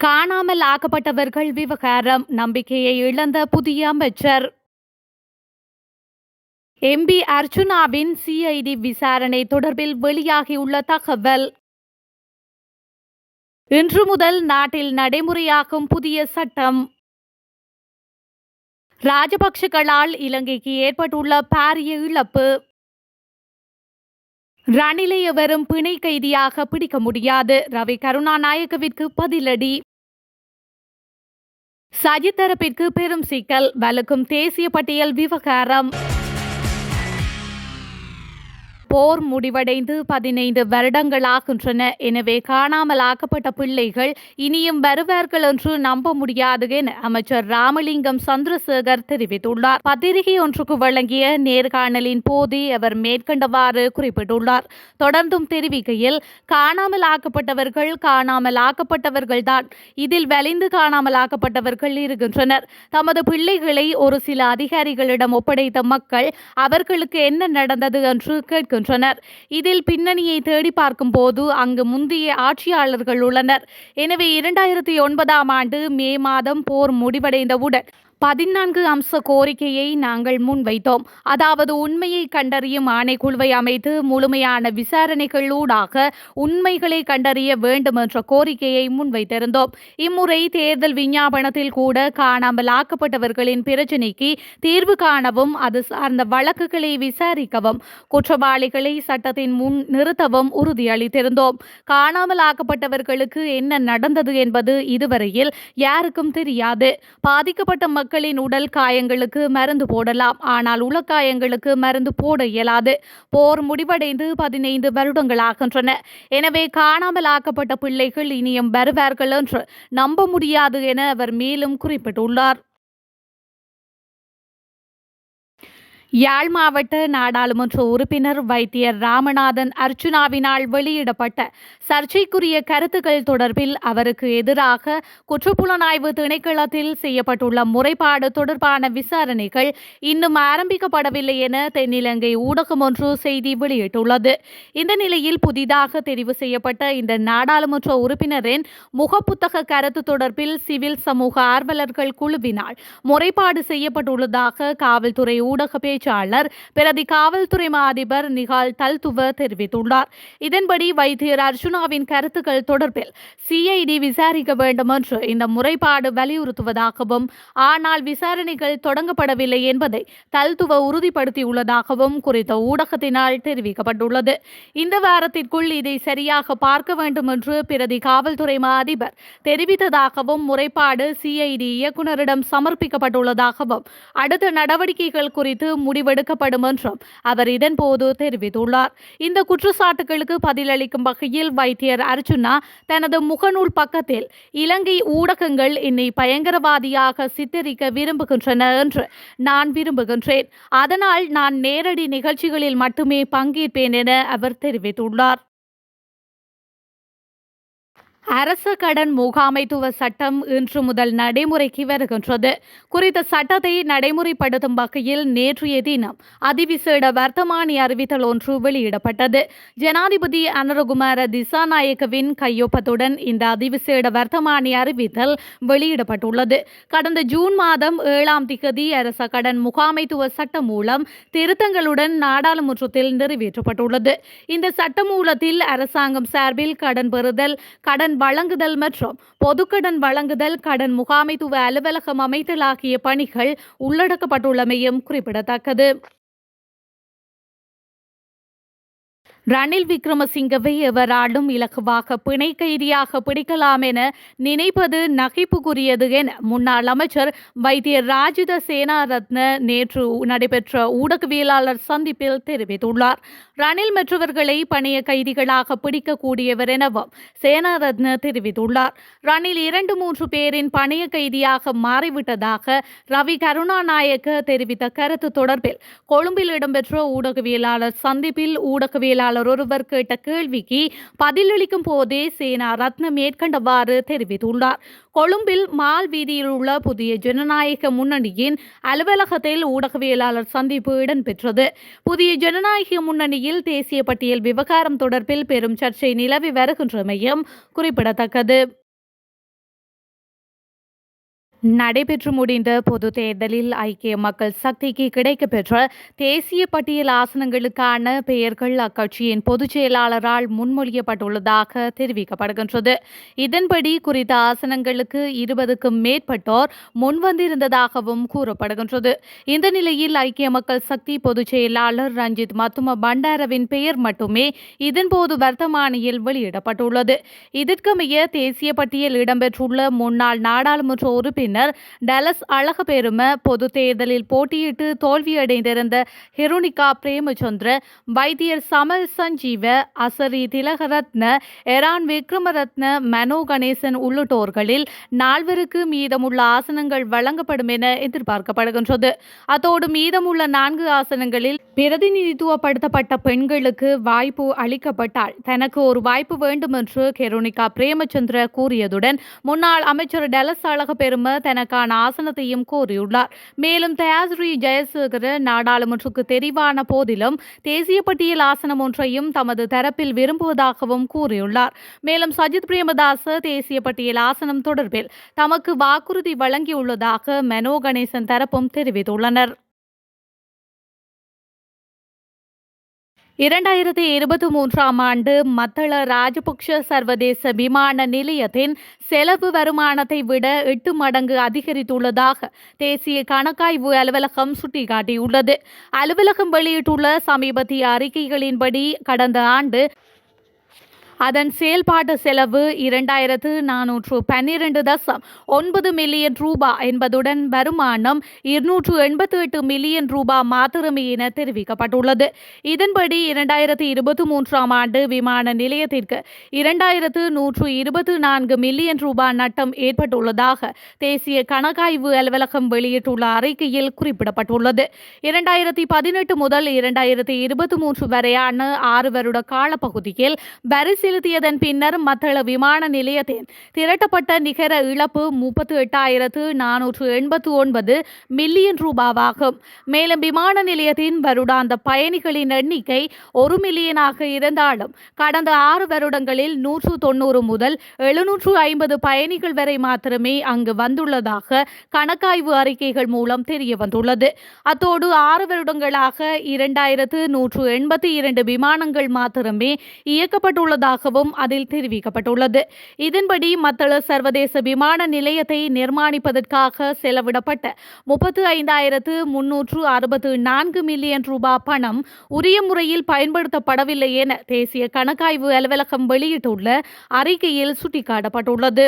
காணாமல் ஆக்கப்பட்டவர்கள் விவகாரம் நம்பிக்கையை இழந்த புதிய அமைச்சர். எம்பி அர்ச்சுனாவின் சிஐடி விசாரணை தொடர்பில் வெளியாகியுள்ள தகவல். இன்று முதல் நாட்டில் நடைமுறையாகும் புதிய சட்டம். ராஜபக்ஷகளால் இலங்கைக்கு ஏற்பட்டுள்ள பாரிய இழப்பு. ரணிலை எவரும் பிணை கைதியாக பிடிக்க முடியாது, ரவி கருணாநாயக்கவிற்கு பதிலடி. சஜித் தரப்பிற்கு பெரும் சிக்கல், வலுக்கும் தேசிய பட்டியல் விவகாரம். போர் முடிவடைந்து 15 வருடங்களாகின்றன. எனவே காணாமல் ஆக்கப்பட்ட பிள்ளைகள் இனியும் வருவார்கள் என்று நம்ப முடியாது என அமைச்சர் ராமலிங்கம் சந்திரசேகர் தெரிவித்துள்ளார். பத்திரிகை ஒன்றுக்கு வழங்கிய நேர்காணலின் போதே அவர் மேற்கண்டவாறு குறிப்பிட்டுள்ளார். தொடர்ந்தும் தெரிவிக்கையில், காணாமல் ஆக்கப்பட்டவர்கள்தான். இதில் வலிந்து காணாமல் ஆக்கப்பட்டவர்கள் இருக்கின்றனர். தமது பிள்ளைகளை ஒரு சில அதிகாரிகளிடம் ஒப்படைத்த மக்கள் அவர்களுக்கு என்ன நடந்தது என்று கேட்கின்றனர். இதில் பின்னணியை தேடி பார்க்கும் போது அங்கு முந்தைய ஆட்சியாளர்கள் உள்ளனர். எனவே 2009ஆம் ஆண்டு மே மாதம் போர் முடிவடைந்தவுடன் 14 அம்ச கோரிக்கையை நாங்கள் முன்வைத்தோம். அதாவது உண்மையை கண்டறியும் ஆணைக்குழுவை அமைத்து முழுமையான விசாரணைகளூடாக உண்மைகளை கண்டறிய வேண்டும் என்ற கோரிக்கையை முன்வைத்திருந்தோம். இம்முறை தேர்தல் விஞ்ஞாபனத்தில் கூட காணாமல் ஆக்கப்பட்டவர்களின் பிரச்சினைக்கு தீர்வு காணவும் அது சார்ந்த வழக்குகளை விசாரிக்கவும் குற்றவாளிகளை சட்டத்தின் முன் நிறுத்தவும் உறுதியளித்திருந்தோம். காணாமல் ஆக்கப்பட்டவர்களுக்கு என்ன நடந்தது என்பது இதுவரையில் யாருக்கும் தெரியாது. பாதிக்கப்பட்ட மக்களின் உடல் காயங்களுக்கு மருந்து போடலாம், ஆனால் உளக்காயங்களுக்கு மருந்து போட இயலாது. போர் முடிவடைந்து 15 வருடங்களாகின்றன. எனவே காணாமல் ஆக்கப்பட்ட பிள்ளைகள் இனியும் வருவார்கள் என்று நம்ப முடியாது என அவர் மேலும் குறிப்பிட்டுள்ளார். யாழ் மாவட்ட நாடாளுமன்ற உறுப்பினர் வைத்தியர் ராமநாதன் அர்ச்சுனாவினால் வெளியிடப்பட்ட சர்ச்சைக்குரிய கருத்துக்கள் தொடர்பில் அவருக்கு எதிராக குற்றப்புலனாய்வு திணைக்களத்தில் செய்யப்பட்டுள்ள முறைப்பாடு தொடர்பான விசாரணைகள் இன்னும் ஆரம்பிக்கப்படவில்லை என தென்னிலங்கை ஊடகம் ஒன்று செய்தி வெளியிட்டுள்ளது. இந்த நிலையில் புதிதாக தெரிவு செய்யப்பட்ட இந்த நாடாளுமன்ற உறுப்பினரின் முகப்புத்தக கருத்து தொடர்பில் சிவில் சமூக ஆர்வலர்கள் குழுவினால் முறைப்பாடு செய்யப்பட்டுள்ளதாக காவல்துறை ஊடக பேச்சாளர் பிரதி காவல்துறை அதிபர் நிகால் தல்துவ தெரிவித்துள்ளார். இதன்படி வைத்தியர் அர்ச்சுனாவின் கருத்துக்கள் தொடர்பில் சிஐடி விசாரிக்க வேண்டும் என்று இந்த முறைப்பாடு வலியுறுத்துவதாகவும், ஆனால் விசாரணைகள் தொடங்கப்படவில்லை என்பதை தல்துவ உறுதிப்படுத்தியுள்ளதாகவும் குறித்த ஊடகத்தினால் தெரிவிக்கப்பட்டுள்ளது. இந்த வாரத்திற்குள் இதை சரியாக பார்க்க வேண்டும் என்று பிரதி காவல்துறை அதிபர் தெரிவித்ததாகவும், முறைப்பாடு சிஐடி இயக்குநரிடம் சமர்ப்பிக்கப்பட்டுள்ளதாகவும், அடுத்த நடவடிக்கைகள் குறித்து முடிவெடுக்கப்படும் என்றும் அவர் இதன்போது தெரிவித்துள்ளார். இந்த குற்றச்சாட்டுகளுக்கு பதிலளிக்கும் வகையில் வைத்தியர் அர்ச்சுனா தனது முகநூல் பக்கத்தில், இலங்கை ஊடகங்கள் என்னை பயங்கரவாதியாக சித்தரிக்க விரும்புகின்றன என்று நான் விரும்புகின்றேன். அதனால் நான் நேரடி நிகழ்ச்சிகளில் மட்டுமே பங்கேற்பேன் என அவர் தெரிவித்துள்ளார். அரச கடன் முகாமைத்துவ சட்டம் இன்று முதல் நடைமுறைக்கு வருகின்றது. குறித்த சட்டத்தை நடைமுறைப்படுத்தும் வகையில் நேற்றைய தினம் அதிவிசேட வர்த்தமானி அறிவித்தல் ஒன்று வெளியிடப்பட்டது. ஜனாதிபதி அனுரகுமார திசாநாயக்கவின் கையொப்பத்துடன் இந்த அதிவிசேட வர்த்தமானி அறிவித்தல் வெளியிடப்பட்டுள்ளது. கடந்த ஜூன் மாதம் 7ஆம் திகதி அரச கடன் முகாமைத்துவ சட்டம் மூலம் திருத்தங்களுடன் நாடாளுமன்றத்தில் நிறைவேற்றப்பட்டுள்ளது. இந்த சட்டமூலத்தில் அரசாங்கம் சார்பில் கடன் பெறுதல், கடன் வழங்குதல் மற்றும் பொதுக்கடன் வழங்குதல், கடன் முகாமைத்துவ அலுவலகம் அமைத்தல் ஆகிய பணிகள் உள்ளடக்கப்பட்டுள்ளமையும் குறிப்பிடத்தக்கது. ரணில் விக்ரமசிங்கவை எவராலும் இலகுவாக பிணை கைதியாக பிடிக்கலாம் என நினைப்பது நகைப்புக்குரியது என முன்னாள் அமைச்சர் வைத்தியர் ராஜித சேனாரத்ன நேற்று நடைபெற்ற ஊடகவியலாளர் சந்திப்பில் தெரிவித்துள்ளார். ரணில் மற்றவர்களை பணைய கைதிகளாக பிடிக்கக்கூடியவர் எனவும் சேனாரத்ன தெரிவித்துள்ளார். ரணில் 2-3 பேரின் பணைய கைதியாக மாறிவிட்டதாக ரவி கருணாநாயக்க தெரிவித்த கருத்து தொடர்பில் கொழும்பில் இடம்பெற்ற ஊடகவியலாளர் சந்திப்பில் ஊடகவியலாளர் ஒருவர் கேட்ட கேள்விக்கு பதிலளிக்கும் போதே சேனா ரத்ன மேற்கண்டவாறு தெரிவித்துள்ளார். கொழும்பில் மால் வீதியில் உள்ள புதிய ஜனநாயக முன்னணியின் அலுவலகத்தில் ஊடகவியலாளர் சந்திப்பு இடம்பெற்றது. புதிய ஜனநாயக முன்னணியில் தேசிய பட்டியல் விவகாரம் தொடர்பில் பெரும் சர்ச்சை நிலவி வருகின்றமையும் குறிப்பிடத்தக்கது. நடைபெற்று முடிந்த பொதுத் தேர்தலில் ஐக்கிய மக்கள் சக்திக்கு கிடைக்கப்பெற்ற தேசிய பட்டியல் ஆசனங்களுக்கான பெயர்கள் அக்கட்சியின் பொதுச் செயலாளரால் முன்மொழியப்பட்டுள்ளதாக தெரிவிக்கப்படுகின்றது. இதன்படி குறித்த ஆசனங்களுக்கு 20க்கும் மேற்பட்டோர் முன்வந்திருந்ததாகவும் கூறப்படுகின்றது. இந்த நிலையில் ஐக்கிய மக்கள் சக்தி பொதுச் செயலாளர் ரஞ்சித் மத்தும பண்டாரவின் பெயர் மட்டுமே இதன்போது வர்த்தமானியில் வெளியிடப்பட்டுள்ளது. இதற்கமைய தேசிய பட்டியல் இடம்பெற்றுள்ள முன்னாள் நாடாளுமன்ற உறுப்பினர் டலஸ் அழகபெரும பொது தேர்தலில் போட்டியிட்டு தோல்வியடைந்திருந்த ஹிருணிகா பிரேமச்சந்திர, வைத்தியர் சமல் சஞ்சீவ, அசரி திலகரத்ன, எரான் விக்ரமரத்ன, மனோ கணேசன் உள்ளிட்டோர்களில் 4 மீதமுள்ள ஆசனங்கள் வழங்கப்படும் என எதிர்பார்க்கப்படுகின்றது. அத்தோடு மீதமுள்ள 4 ஆசனங்களில் பிரதிநிதித்துவப்படுத்தப்பட்ட பெண்களுக்கு வாய்ப்பு அளிக்கப்பட்டால் தனக்கு ஒரு வாய்ப்பு வேண்டும் என்று ஹிருணிகா பிரேமச்சந்திர கூறியதுடன் முன்னாள் அமைச்சர் டலஸ் அழகபெரும தனக்கான ஆசனத்தையும் கோரியுள்ளார். மேலும் தயாஸ்ரீ ஜெயசேகர நாடாளுமன்றத்துக்கு தெரிவான போதிலும் தேசிய பட்டியல் ஆசனம் ஒன்றையும் தமது தரப்பில் விரும்புவதாகவும் கூறியுள்ளார். மேலும் சஜித் பிரேமதாச தேசிய பட்டியல் ஆசனம் தொடர்பில் தமக்கு வாக்குறுதி வழங்கியுள்ளதாக மனோ கணேசன் தரப்பும் தெரிவித்துள்ளனர். 2023ஆம் ஆண்டு மத்தள ராஜபக்ஷ சர்வதேச விமான நிலையத்தின் செலவு வருமானத்தை விட 8 மடங்கு அதிகரித்துள்ளதாக தேசிய கணக்காய்வு அலுவலகம் சுட்டிக்காட்டியுள்ளது. அலுவலகம் வெளியிட்டுள்ள சமீபத்திய அறிக்கைகளின்படி கடந்த ஆண்டு அதன் செயல்பாட்டு செலவு 2412.9 மில்லியன் ரூபாய் என்பதுடன் வருமானம் 288 மில்லியன் ரூபாய் மாத்திரமே என தெரிவிக்கப்பட்டுள்ளது. இதன்படி 2023ஆம் ஆண்டு விமான நிலையத்திற்கு 2124 மில்லியன் ரூபாய் நட்டம் ஏற்பட்டுள்ளதாக தேசிய கணக்காய்வு அலுவலகம் வெளியிட்டுள்ள அறிக்கையில் குறிப்பிடப்பட்டுள்ளது. 2018 முதல் 2023 வரையான 6 வருட காலப்பகுதியில் வரி செலுத்தியதன் பின்னர் மத்தள விமான நிலையத்தின் திரட்டப்பட்ட நிகர இழப்பு 38,489 மில்லியன் ரூபாவாகும். மேலும் விமான நிலையத்தின் வருடாந்த பயணிகளின் எண்ணிக்கை 1 மில்லியனாக இருந்தாலும் கடந்த 6 வருடங்களில் 190 முதல் 750 பயணிகள் வரை மாத்திரமே அங்கு வந்துள்ளதாக கணக்காய்வு அறிக்கைகள் மூலம் தெரிய வந்துள்ளது. அத்தோடு 6 வருடங்களாக 2182 விமானங்கள் மாத்திரமே இயக்கப்பட்டுள்ளதாகவும் அதில் தெரிவிக்கப்பட்டுள்ளது. இதன்படி மத்தள சர்வதேச விமான நிலையத்தை நிர்மாணிப்பதற்காக செலவிடப்பட்ட 35,364 மில்லியன் ரூபாய் பணம் உரிய முறையில் பயன்படுத்தப்படவில்லை என தேசிய கணக்காய்வு அலுவலகம் வெளியிட்டுள்ள அறிக்கையில் சுட்டிக்காட்டப்பட்டுள்ளது.